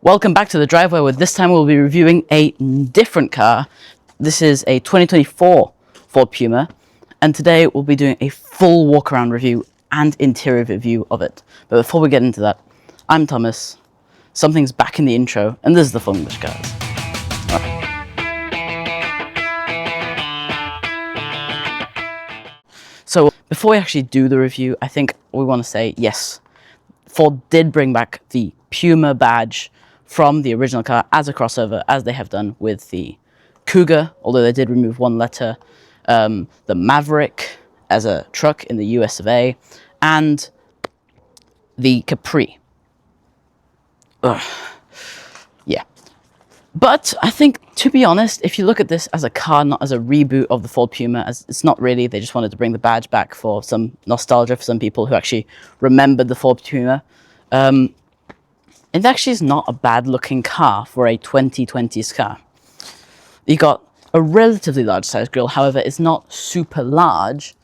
Welcome back to the driveway, where this time we'll be reviewing a different car. This is a 2024 Ford Puma, and today we'll be doing a full walk-around review and interior review of it. But before we get into that, I'm Thomas, something's back in the intro, and this is the Full English Cars. So before we actually do the review, I think we want to say, yes, Ford did bring back the Puma badge from the original car as a crossover, as they have done with the Cougar, although they did remove one letter, the Maverick as a truck in the US of A, and the Capri. Yeah. But I think, to be honest, if you look at this as a car, not as a reboot of the Ford Puma, as it's not really, they just wanted to bring the badge back for some nostalgia for some people who actually remembered the Ford Puma. It actually is not a bad looking car for a 2020s car. You got a relatively large size grille, however, it's not super large.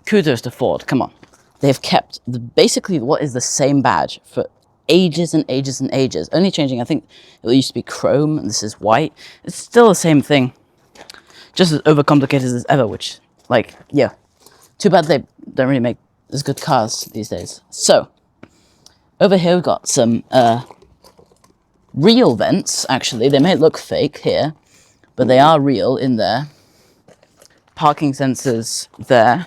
Kudos to Ford, come on. They've kept basically what is the same badge for ages and ages and ages. Only changing, I think it used to be chrome and this is white. It's still the same thing. Just as overcomplicated as ever, which, like, yeah. Too bad they don't really make as good cars these days. So, over here we've got some real vents, actually. They may look fake here, but they are real in there. Parking sensors there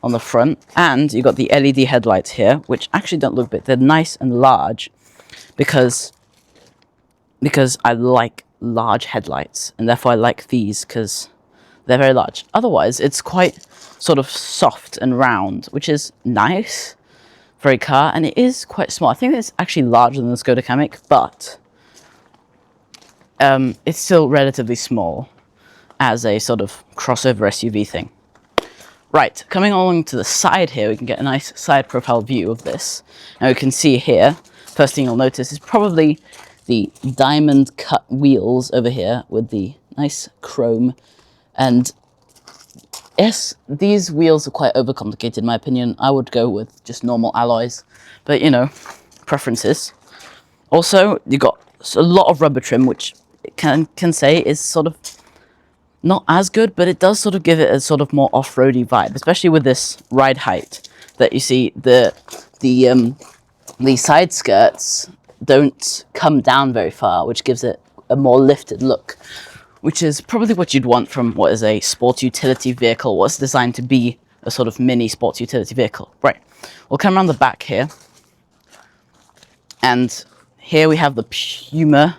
on the front, and you've got the LED headlights here, which actually don't look big. They're nice and large because I like large headlights, and therefore I like these because they're very large. Otherwise, it's quite sort of soft and round, which is nice for a car, and it is quite small. I think it's actually larger than the Skoda Kamiq, but it's still relatively small as a sort of crossover SUV thing. Right, coming along to the side here, we can get a nice side profile view of this. Now we can see here, first thing you'll notice is probably the diamond cut wheels over here with the nice chrome. And yes, these wheels are quite overcomplicated in my opinion. I would go with just normal alloys, but you know, preferences. Also, you got a lot of rubber trim, which can say is sort of not as good, but it does sort of give it a sort of more off-roady vibe, especially with this ride height that you see. The side skirts don't come down very far, which gives it a more lifted look, which is probably what you'd want from what is a sports utility vehicle, what's designed to be a sort of mini sports utility vehicle. Right, we'll come around the back here, and here we have the Puma.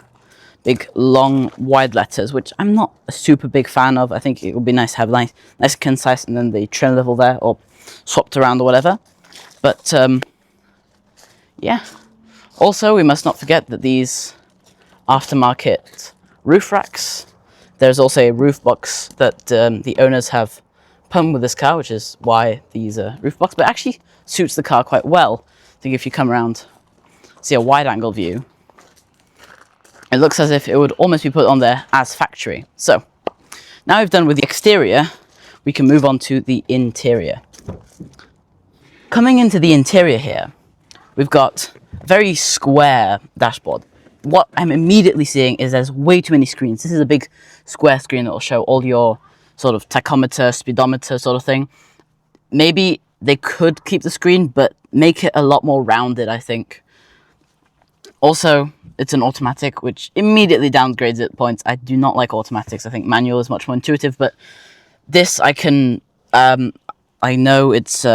Big, long, wide letters, which I'm not a super big fan of. I think it would be nice to have nice concise, and then the trim level there, or swapped around or whatever. But, yeah. Also, we must not forget that these aftermarket roof racks, there's also a roof box that the owners have pumped with this car, which is why these roof box, but actually suits the car quite well. I think if you come around, see a wide angle view, it looks as if it would almost be put on there as factory. So, now we've done with the exterior, we can move on to the interior. Coming into the interior here, we've got a very square dashboard. What I'm immediately seeing is there's way too many screens. This is a big square screen that will show all your sort of tachometer, speedometer sort of thing. Maybe they could keep the screen, but make it a lot more rounded, I think. Also, it's an automatic, which immediately downgrades it points. I do not like automatics. I think manual is much more intuitive, but this I can, I know it's,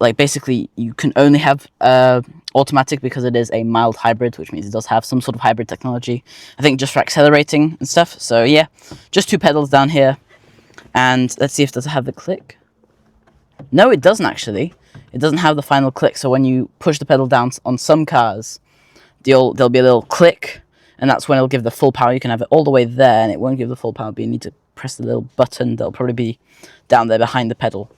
like basically you can only have automatic because it is a mild hybrid, which means it does have some sort of hybrid technology. I think just for accelerating and stuff. So yeah, just two pedals down here. And let's see if does it have the click. No, it doesn't actually. It doesn't have the final click, so when you push the pedal down on some cars, there'll be a little click, and that's when it'll give the full power. You can have it all the way there, and it won't give the full power, but you need to press the little button. That'll probably be down there behind the pedal.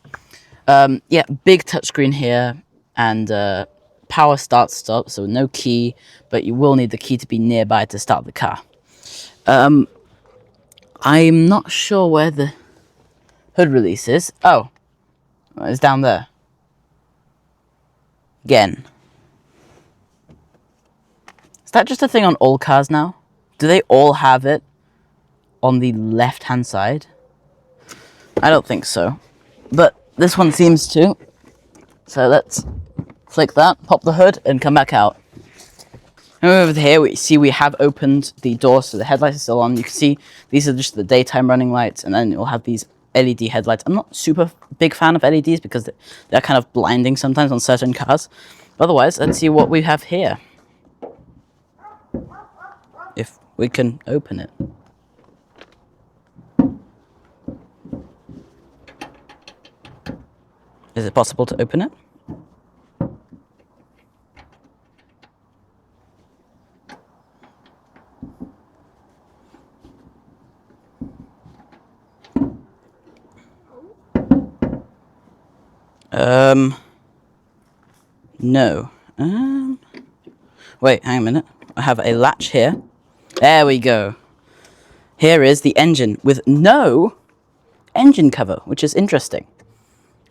Yeah, big touchscreen here, and power start-stop, so no key, but you will need the key to be nearby to start the car. I'm not sure where the hood release is. Oh, it's down there. Again. Is that just a thing on all cars now? Do they all have it on the left-hand side? I don't think so. But this one seems to. So let's flick that, pop the hood, and come back out. And over here, we have opened the door, so the headlights are still on. You can see these are just the daytime running lights, and then you'll have these LED headlights. I'm not super big fan of LEDs because they're kind of blinding sometimes on certain cars. But otherwise, let's see what we have here. If we can open it. Is it possible to open it? No. Wait, hang a minute. I have a latch here. There we go. Here is the engine with no engine cover, which is interesting.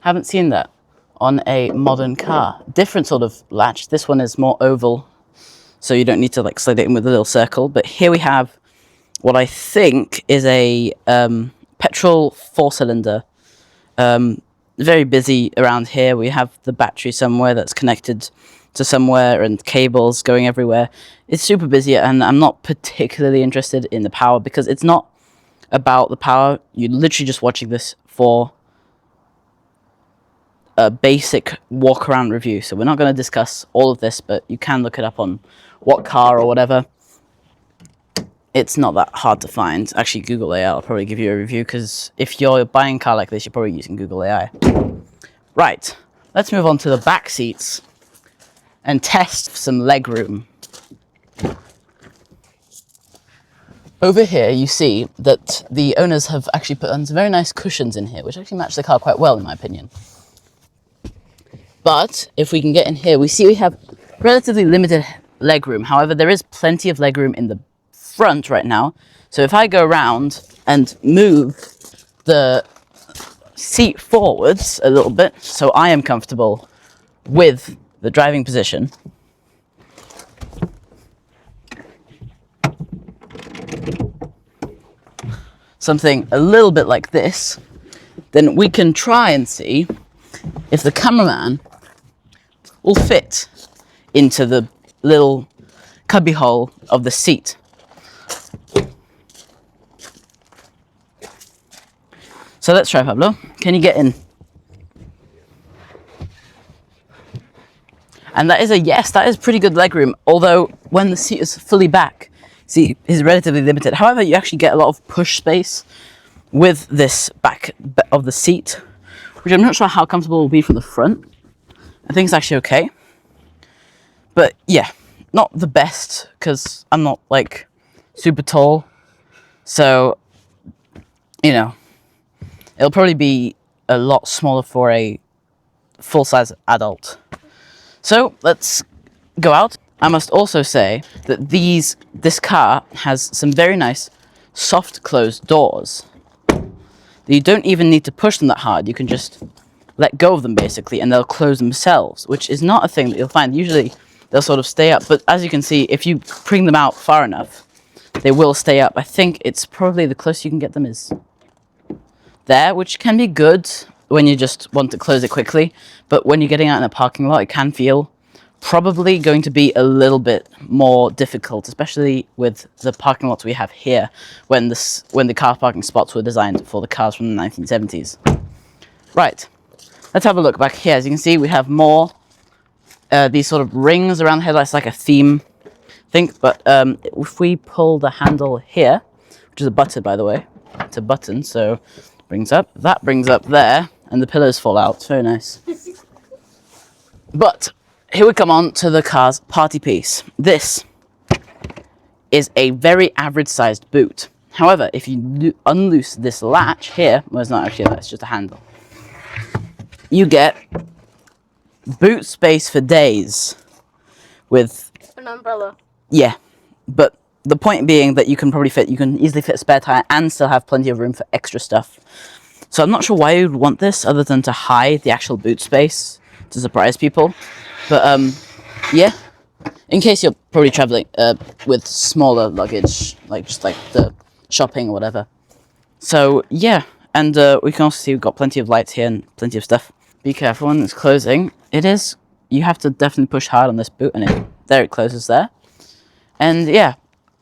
Haven't seen that on a modern car. Different sort of latch. This one is more oval, so you don't need to like slide it in with a little circle. But here we have what I think is a petrol 4-cylinder. Very busy around here. We have the battery somewhere that's connected to somewhere and cables going everywhere. It's super busy, and I'm not particularly interested in the power because it's not about the power. You're literally just watching this for a basic walk around review. So we're not going to discuss all of this, but you can look it up on what car or whatever. It's not that hard to find. Actually, Google AI will probably give you a review because if you're buying a car like this, you're probably using Google AI. Right, let's move on to the back seats and test some legroom. Over here, you see that the owners have actually put on some very nice cushions in here, which actually match the car quite well, in my opinion. But if we can get in here, we see we have relatively limited legroom. However, there is plenty of legroom in the front right now. So if I go around and move the seat forwards a little bit, so I am comfortable with the driving position. Something a little bit like this, then we can try and see if the cameraman will fit into the little cubby hole of the seat. So let's try, Pablo. Can you get in? And that is a yes. That is pretty good legroom, although when the seat is fully back, seat is relatively limited. However, you actually get a lot of push space with this back of the seat, which I'm not sure how comfortable it will be from the front. I think it's actually okay. But yeah, not the best because I'm not like super tall. So, you know, it'll probably be a lot smaller for a full-size adult. So let's go out. I must also say that this car has some very nice soft closed doors. You don't even need to push them that hard. You can just let go of them basically and they'll close themselves, which is not a thing that you'll find. Usually they'll sort of stay up, but as you can see, if you bring them out far enough, they will stay up. I think it's probably the closest you can get them is there, which can be good when you just want to close it quickly, but when you're getting out in a parking lot, it can feel probably going to be a little bit more difficult, especially with the parking lots we have here when the car parking spots were designed for the cars from the 1970s. Right, let's have a look back here. As you can see, we have more these sort of rings around the headlights, like a theme thing, but if we pull the handle here, which is a button by the way, it's a button, so brings up there, and the pillows fall out. It's very nice. But here we come on to the car's party piece. This is a very average sized boot. However, if you unloose this latch here, well, it's not actually a latch, it's just a handle, you get boot space for days with an umbrella. Yeah, but the point being that you can easily fit a spare tire and still have plenty of room for extra stuff. So I'm not sure why you'd want this other than to hide the actual boot space to surprise people. But yeah, in case you're probably traveling with smaller luggage, like just like the shopping or whatever. So yeah, and we can also see we've got plenty of lights here and plenty of stuff. Be careful when it's closing. It is, you have to definitely push hard on this boot, and there it closes there. And yeah,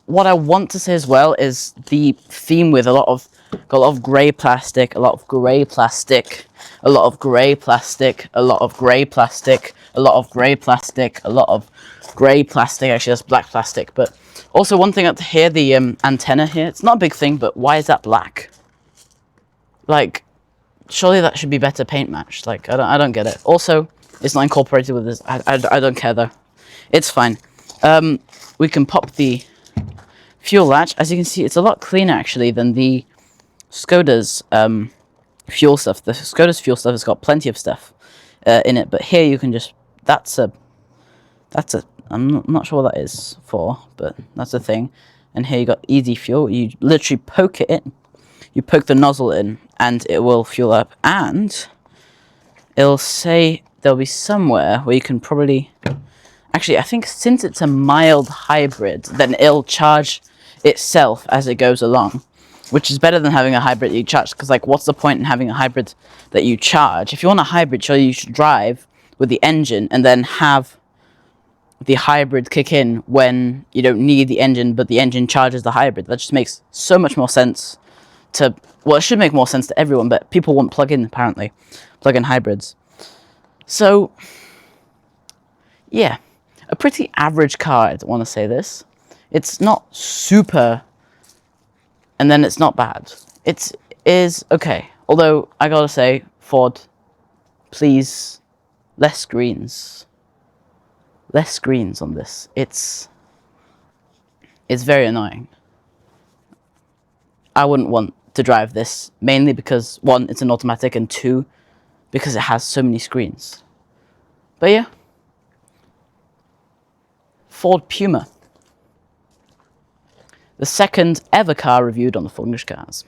what I want to say as well is the theme with got a lot of grey plastic, a lot of grey plastic, a lot of grey plastic, a lot of grey plastic, a lot of grey plastic, a lot of grey plastic. Actually, that's black plastic. But also one thing up here, the antenna here, it's not a big thing, but why is that black? Like, surely that should be better paint matched. Like, I don't get it. Also, it's not incorporated with this. I don't care though. It's fine. We can pop the fuel latch. As you can see, it's a lot cleaner actually than the Skoda's fuel stuff. The Skoda's fuel stuff has got plenty of stuff in it, but here you can just, that's a, I'm not sure what that is for, but that's a thing. And here you got easy fuel. You literally poke it in. You poke the nozzle in, and it will fuel up. And it'll say there'll be somewhere where you can probably, actually, I think since it's a mild hybrid, then it'll charge itself as it goes along, which is better than having a hybrid that you charge. Because like, what's the point in having a hybrid that you charge? If you want a hybrid, surely you should drive with the engine and then have the hybrid kick in when you don't need the engine, but the engine charges the hybrid. That just makes so much more sense to, well, it should make more sense to everyone, but people want plug-in, apparently, plug-in hybrids. So yeah, a pretty average car, I want to say this. It's not super, and then it's not bad. It is okay. Although, I gotta say, Ford, please, less screens. Less screens on this. It's very annoying. I wouldn't want to drive this, mainly because, one, it's an automatic, and two, because it has so many screens. But yeah. Ford Puma. The second ever car reviewed on the Ford English Cars.